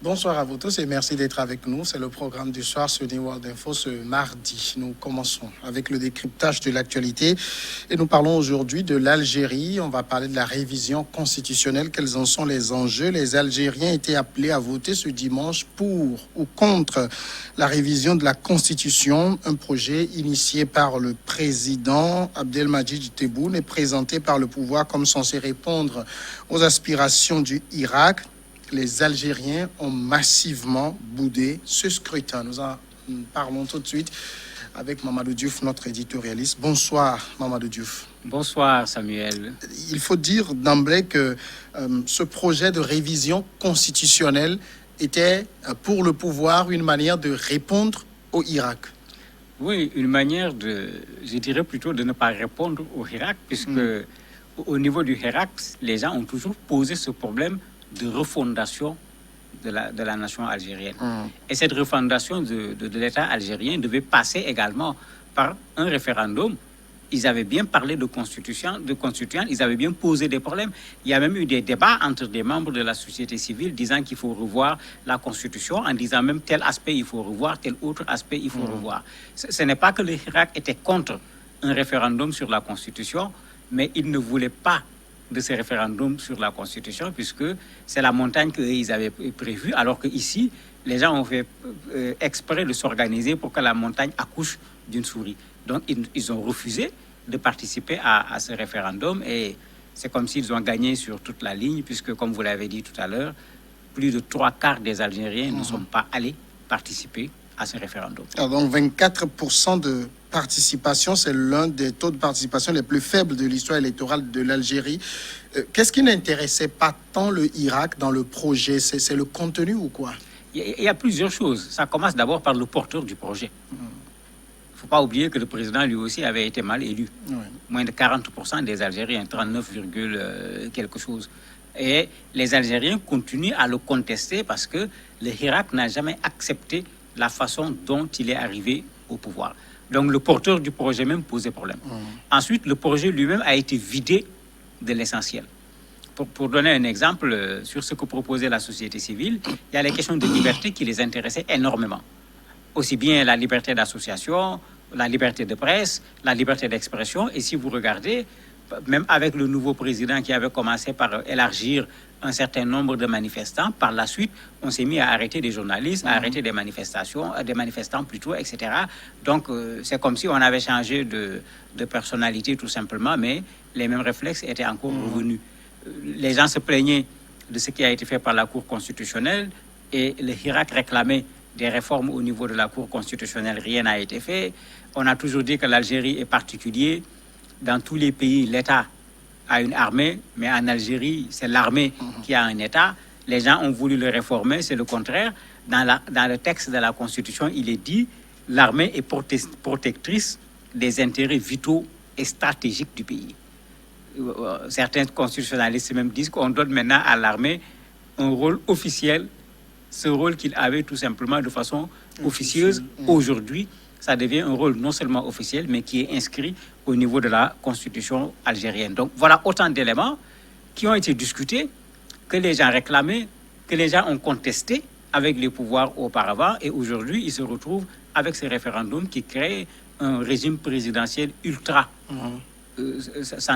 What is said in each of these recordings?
Bonsoir à vous tous et merci d'être avec nous. C'est le programme du soir sur New World Info ce mardi. Nous commençons avec le décryptage de l'actualité et nous parlons aujourd'hui de l'Algérie. On va parler de la révision constitutionnelle. Quels en sont les enjeux? Les Algériens étaient appelés à voter ce dimanche pour ou contre la révision de la Constitution, un projet initié par le président Abdelmadjid Tebboune et présenté par le pouvoir comme censé répondre aux aspirations du Irak. Les Algériens ont massivement boudé ce scrutin. Nous en parlons tout de suite avec Mamadou Diouf, notre éditorialiste. Bonsoir, Mamadou Diouf. Bonsoir, Samuel. Il faut dire d'emblée que ce projet de révision constitutionnelle était pour le pouvoir une manière de répondre au Irak. Oui, une manière je dirais plutôt de ne pas répondre au Irak, puisque au niveau du Irak, les gens ont toujours posé ce problème de refondation de la nation algérienne. Et cette refondation de l'État algérien devait passer également par un référendum. Ils avaient bien parlé de constitution, ils avaient bien posé des problèmes. Il y a même eu des débats entre des membres de la société civile disant qu'il faut revoir la constitution, en disant même tel aspect il faut revoir, tel autre aspect il faut revoir. Ce n'est pas que l'Irak était contre un référendum sur la constitution, mais il ne voulait pas de ces référendums sur la Constitution, puisque c'est la montagne qu'ils avaient prévue, alors qu'ici, les gens ont fait exprès de s'organiser pour que la montagne accouche d'une souris. Donc, ils ont refusé de participer à ce référendum, et c'est comme s'ils ont gagné sur toute la ligne, puisque, comme vous l'avez dit tout à l'heure, plus de 3/4 des Algériens ne sont pas allés participer à ce référendum. Alors, donc, 24% de participation, c'est l'un des taux de participation les plus faibles de l'histoire électorale de l'Algérie. Qu'est-ce qui n'intéressait pas tant le Irak dans le projet? C'est le contenu ou quoi? Il y a plusieurs choses. Ça commence d'abord par le porteur du projet. Il ne faut pas oublier que le président, lui aussi, avait été mal élu. Moins de 40% des Algériens, 39, quelque chose. Et les Algériens continuent à le contester parce que le Irak n'a jamais accepté la façon dont il est arrivé au pouvoir. Donc, le porteur du projet même posait problème. Ensuite, le projet lui-même a été vidé de l'essentiel. Pour donner un exemple sur ce que proposait la société civile, il y a les questions de liberté qui les intéressaient énormément. Aussi bien la liberté d'association, la liberté de presse, la liberté d'expression. Et si vous regardez, même avec le nouveau président qui avait commencé par élargir un certain nombre de manifestants, par la suite, on s'est mis à arrêter des journalistes, à arrêter des manifestants plutôt, etc. Donc, c'est comme si on avait changé de personnalité tout simplement, mais les mêmes réflexes étaient encore revenus. Les gens se plaignaient de ce qui a été fait par la Cour constitutionnelle et le Irak réclamait des réformes au niveau de la Cour constitutionnelle. Rien n'a été fait. On a toujours dit que l'Algérie est particulière. Dans tous les pays, l'État a une armée, mais en Algérie, c'est l'armée qui a un État. Les gens ont voulu le réformer, c'est le contraire. Dans le texte de la Constitution, il est dit l'armée est protectrice des intérêts vitaux et stratégiques du pays. Certains constitutionnalistes même disent qu'on donne maintenant à l'armée un rôle officiel, ce rôle qu'il avait tout simplement de façon officieuse. Aujourd'hui, ça devient un rôle non seulement officiel, mais qui est inscrit au niveau de la Constitution algérienne. Donc voilà autant d'éléments qui ont été discutés, que les gens réclamaient, que les gens ont contesté avec les pouvoirs auparavant, et aujourd'hui, ils se retrouvent avec ce référendum qui crée un régime présidentiel ultra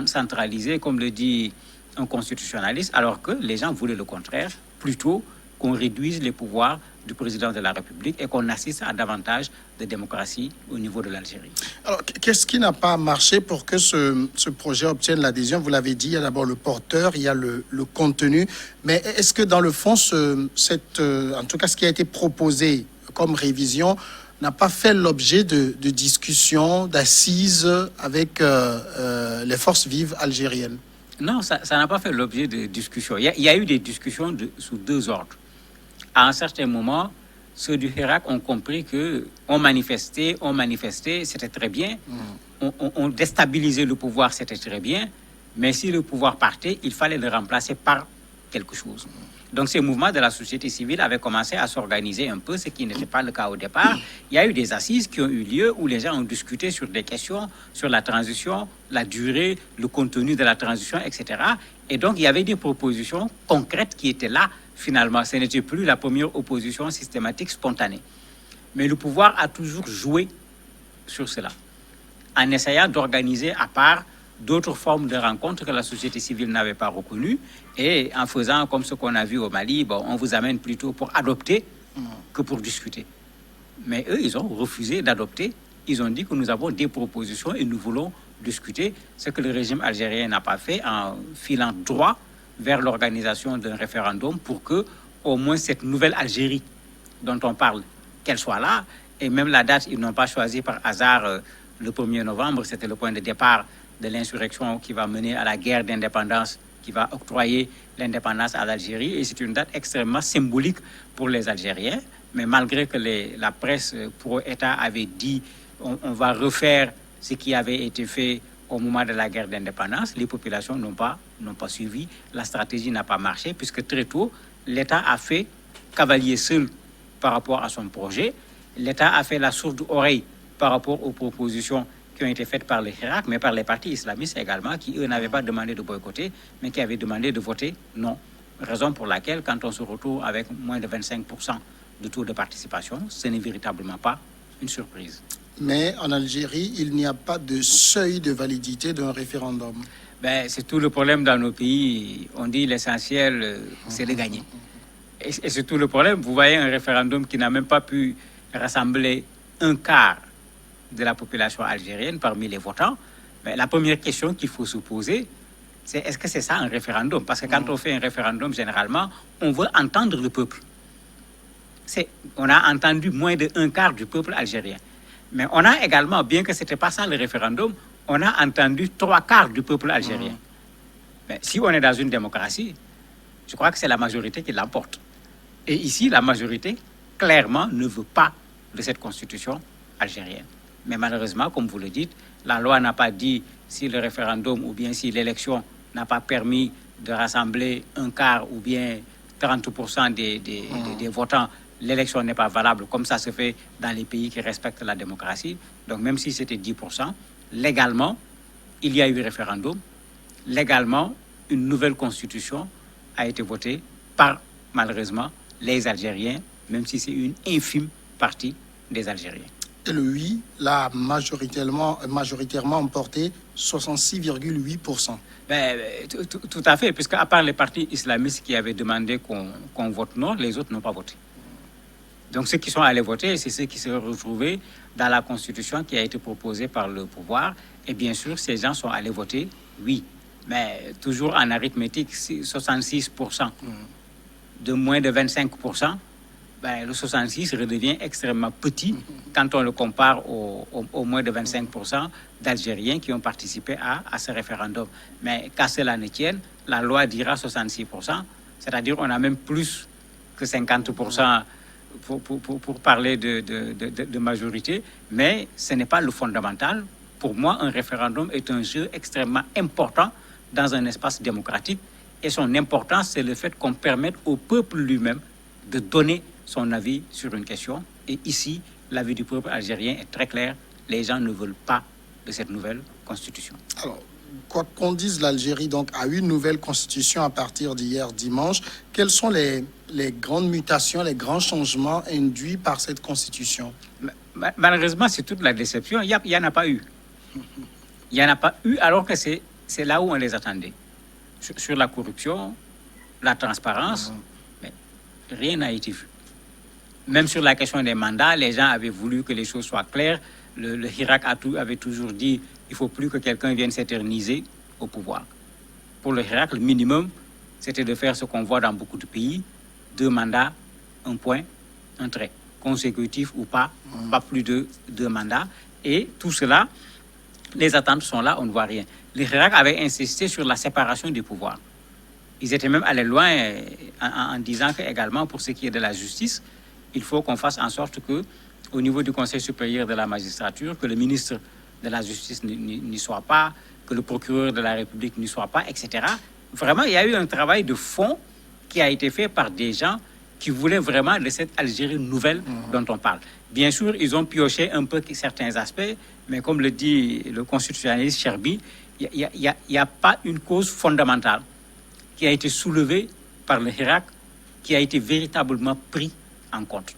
centralisé, comme le dit un constitutionnaliste, alors que les gens voulaient le contraire, plutôt qu'on réduise les pouvoirs du président de la République et qu'on assiste à davantage de démocratie au niveau de l'Algérie. Alors, qu'est-ce qui n'a pas marché pour que ce projet obtienne l'adhésion? Vous l'avez dit, il y a d'abord le porteur, il y a le contenu, mais est-ce que dans le fond, en tout cas ce qui a été proposé comme révision n'a pas fait l'objet de discussions, d'assises avec les forces vives algériennes? Non, ça n'a pas fait l'objet de discussions. Il y a eu des discussions sous deux ordres. À un certain moment, ceux du Irak ont compris qu'on manifestait, c'était très bien. On déstabilisait le pouvoir, c'était très bien. Mais si le pouvoir partait, il fallait le remplacer par quelque chose. Donc ces mouvements de la société civile avaient commencé à s'organiser un peu, ce qui n'était pas le cas au départ. Il y a eu des assises qui ont eu lieu où les gens ont discuté sur des questions, sur la transition, la durée, le contenu de la transition, etc. Et donc il y avait des propositions concrètes qui étaient là finalement, ce n'était plus la première opposition systématique spontanée. Mais le pouvoir a toujours joué sur cela, en essayant d'organiser à part d'autres formes de rencontres que la société civile n'avait pas reconnues, et en faisant comme ce qu'on a vu au Mali, bon, on vous amène plutôt pour adopter que pour discuter. Mais eux, ils ont refusé d'adopter. Ils ont dit que nous avons des propositions et nous voulons discuter, ce que le régime algérien n'a pas fait, en filant droit vers l'organisation d'un référendum pour que, au moins, cette nouvelle Algérie dont on parle, qu'elle soit là. Et même la date, ils n'ont pas choisi par hasard le 1er novembre. C'était le point de départ de l'insurrection qui va mener à la guerre d'indépendance, qui va octroyer l'indépendance à l'Algérie. Et c'est une date extrêmement symbolique pour les Algériens. Mais malgré que la presse pro-État avait dit on va refaire ce qui avait été fait au moment de la guerre d'indépendance, les populations n'ont pas suivi. La stratégie n'a pas marché, puisque très tôt, l'État a fait cavalier seul par rapport à son projet. L'État a fait la sourde oreille par rapport aux propositions qui ont été faites par le Hirak, mais par les partis islamistes également, qui, eux, n'avaient pas demandé de boycotter, mais qui avaient demandé de voter non. Raison pour laquelle, quand on se retrouve avec moins de 25% de taux de participation, ce n'est véritablement pas une surprise. Mais en Algérie, il n'y a pas de seuil de validité d'un référendum. Ben, c'est tout le problème dans nos pays. On dit l'essentiel, c'est de gagner. Et c'est tout le problème. Vous voyez un référendum qui n'a même pas pu rassembler un quart de la population algérienne parmi les votants. Mais la première question qu'il faut se poser, c'est est-ce que c'est ça un référendum? Parce que quand on fait un référendum, généralement, on veut entendre le peuple. On a entendu moins d'un quart du peuple algérien. Mais on a également, bien que ce n'était pas ça le référendum, on a entendu 3/4 du peuple algérien. Mais si on est dans une démocratie, je crois que c'est la majorité qui l'emporte. Et ici, la majorité, clairement, ne veut pas de cette constitution algérienne. Mais malheureusement, comme vous le dites, la loi n'a pas dit si le référendum ou bien si l'élection n'a pas permis de rassembler un quart ou bien 30% des votants, l'élection n'est pas valable, comme ça se fait dans les pays qui respectent la démocratie. Donc même si c'était 10%, légalement, il y a eu référendum. Légalement, une nouvelle constitution a été votée par, malheureusement, les Algériens, même si c'est une infime partie des Algériens. Et le oui l'a majoritairement emporté 66,8%. Ben, tout à fait, puisque à part les partis islamistes qui avaient demandé qu'on vote non, les autres n'ont pas voté. Donc ceux qui sont allés voter, c'est ceux qui se retrouvaient dans la constitution qui a été proposée par le pouvoir. Et bien sûr, ces gens sont allés voter oui. Mais toujours en arithmétique, 66% de moins de 25%, ben, le 66 redevient extrêmement petit quand on le compare aux moins de 25% d'Algériens qui ont participé à ce référendum. Mais qu'à cela ne tienne, la loi dira 66%, c'est-à-dire on a même plus que 50% pour parler de majorité, mais ce n'est pas le fondamental. Pour moi, un référendum est un jeu extrêmement important dans un espace démocratique, et son importance, c'est le fait qu'on permette au peuple lui-même de donner son avis sur une question. Et ici, l'avis du peuple algérien est très clair. Les gens ne veulent pas de cette nouvelle constitution. Alors, quoi qu'on dise, l'Algérie donc a eu une nouvelle constitution à partir d'hier dimanche. Quelles sont les grandes mutations, les grands changements induits par cette constitution? Malheureusement, c'est toute la déception. Il n'y en a pas eu. Il n'y en a pas eu, alors que c'est là où on les attendait. Sur la corruption, la transparence, mais rien n'a été vu. Même sur la question des mandats, les gens avaient voulu que les choses soient claires. Le Hirak avait toujours dit il ne faut plus que quelqu'un vienne s'éterniser au pouvoir. Pour le Hirak, le minimum, c'était de faire ce qu'on voit dans beaucoup de pays, 2 mandats, 1 point, un trait, consécutif ou pas, pas plus de 2 mandats. Et tout cela, les attentes sont là, on ne voit rien. Le Hirak avait insisté sur la séparation des pouvoirs. Ils étaient même allés loin en disant qu'également, pour ce qui est de la justice, il faut qu'on fasse en sorte que, au niveau du Conseil supérieur de la magistrature, que le ministre de la Justice n'y soit pas, que le procureur de la République n'y soit pas, etc. Vraiment, il y a eu un travail de fond qui a été fait par des gens qui voulaient vraiment de cette Algérie nouvelle dont on parle. Bien sûr, ils ont pioché un peu certains aspects, mais comme le dit le constitutionnaliste Cherbi, il n'y a pas une cause fondamentale qui a été soulevée par le Hirak qui a été véritablement pris en compte.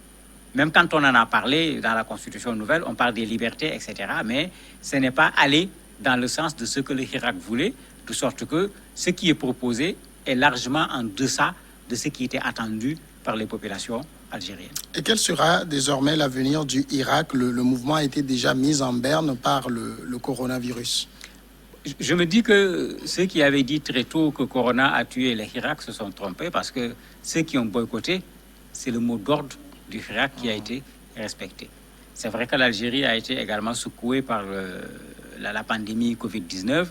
Même quand on en a parlé dans la Constitution nouvelle, on parle des libertés, etc. Mais ce n'est pas allé dans le sens de ce que le Hirak voulait, de sorte que ce qui est proposé est largement en deçà de ce qui était attendu par les populations algériennes. Et quel sera désormais l'avenir du Hirak? Le mouvement a été déjà mis en berne par le coronavirus. Je me dis que ceux qui avaient dit très tôt que Corona a tué le Hirak se sont trompés, parce que ceux qui ont boycotté, c'est le mot d'ordre du Hirak qui a été respecté. C'est vrai que l'Algérie a été également secouée par la pandémie Covid-19,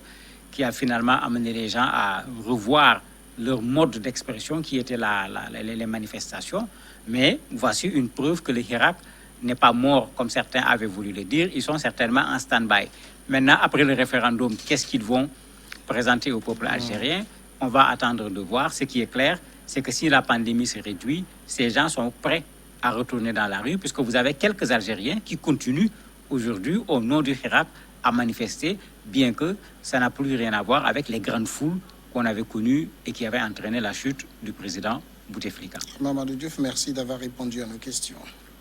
qui a finalement amené les gens à revoir leur mode d'expression qui était les manifestations. Mais voici une preuve que le Hirak n'est pas mort comme certains avaient voulu le dire. Ils sont certainement en stand-by. Maintenant, après le référendum, qu'est-ce qu'ils vont présenter au peuple algérien? On va attendre de voir. Ce qui est clair, c'est que si la pandémie se réduit, ces gens sont prêts à retourner dans la rue, puisque vous avez quelques Algériens qui continuent aujourd'hui, au nom du Hirak, à manifester, bien que ça n'a plus rien à voir avec les grandes foules qu'on avait connues et qui avaient entraîné la chute du président Bouteflika. Mamadou Diouf, merci d'avoir répondu à nos questions.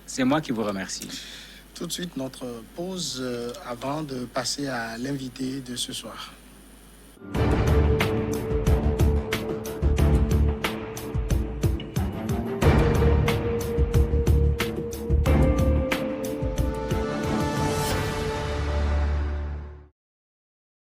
C'est moi qui vous remercie. Tout de suite, notre pause avant de passer à l'invité de ce soir.